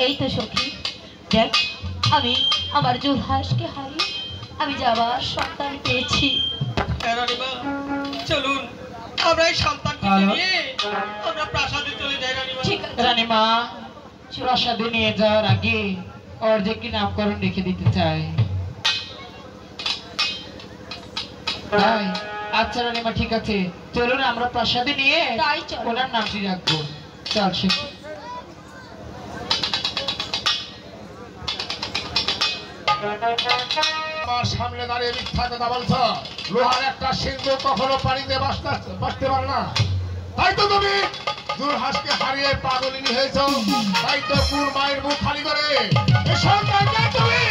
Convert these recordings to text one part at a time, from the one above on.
এই তো সখী দেখ আমি আমার জুলহাসকে হারিয়ে আমি যাবার সন্তান পেয়েছি। রানীমা চলুন আমরা এই সন্তানকে নিয়ে আমরা প্রাসাদে চলে যাই রানীমা। ঠিক আছে রানীমা প্রাসাদে নিয়ে যাওয়ার আগে ওর যে কি নামকরণ রেখে দিতে চাই। তাই আচ্ছা রানীমা ঠিক আছে চলুন আমরা প্রাসাদে নিয়ে তাই চল। ওনার নামটি রাখবো। চল সে আমার সামনে দাঁড়িয়ে মিথ্যা কথা বলছ। লোহার একটা সিন্ধু কখনো পানিতে বাঁচতে পারে না। তাই তো তুমি জুলহাসকে হারিয়ে পাগলিনী হয়েছ। তাই তো পুর মায়ের মুখ খালি করে এই সন্তানকে তুমি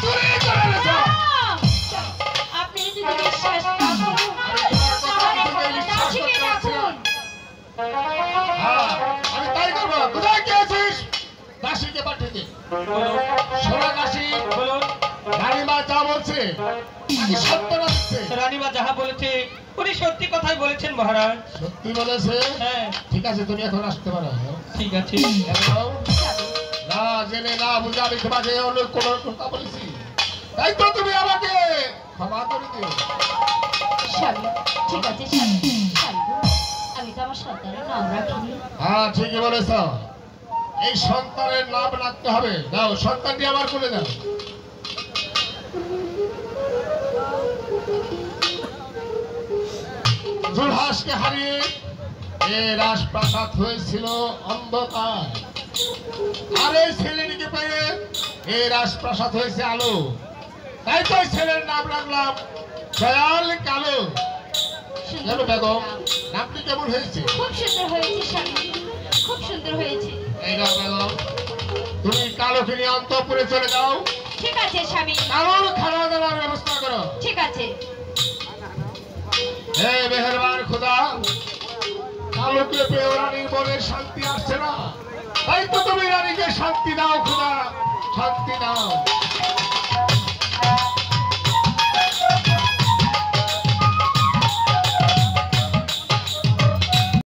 চুরি করে এনেছ। আপনি যদি বিশ্বাস না করুন আমি তোমার কথা কিছুতেই বিশ্বাস করতে পারছি না। হ্যাঁ, আমি তাই করবো। কোথায় গিয়েছিস? দাসীকে পাঠিয়ে দে। সোনা দাসী বলুন রানীমা যা বলছে আমি সত্য বলছে। রানীমা যাহা বলেছে উনি সত্যি কথাই বলেছেন মহারাজ। সত্যি বলেছে? হ্যাঁ ঠিক আছে তুমি এখন আসতে পারো। ঠিক আছে। এবং না জেনে না বুঝে আমি তোমাকে অন্য কোনো কথা বলেছি। তাই তো তুমি আমাকে ক্ষমা করে দিও। স্বামী ঠিক আছে স্বামী স্বামী আমি তো আমার সন্তানের নাম রাখিনি। হ্যাঁ ঠিকই বলেছ। এই সন্তানের নাম রাখতে হবে। দাও সন্তানটি আমার কোলে দাও। জুলহাসকে হারিয়ে এ রাজপ্রাসাদ হয়েছিল অন্ধকার, আর এই ছেলেটিকে পেয়ে এই রাজপ্রাসাদ হয়েছে আলো। তাই তো ছেলের নাম রাখলাম দয়াল কালো। কেন বেগম নামটি কেমন হয়েছে? খুব সুন্দর হয়েছে স্বামী খুব সুন্দর হয়েছে। এই নাও বেগম, তুমি কালোকে নিয়ে অন্তঃপুরে চলে যাও। ঠিক আছে স্বামী কালোর খাওয়া দাওয়ার ব্যবস্থা করো। ঠিক আছে। হে মেহেরবান খোদা, কালোকে পেয়ে রানীর মনে শান্তি আসছে না। তাই তো তুমি রানীকে শান্তি দাও খোদা, শান্তি দাও।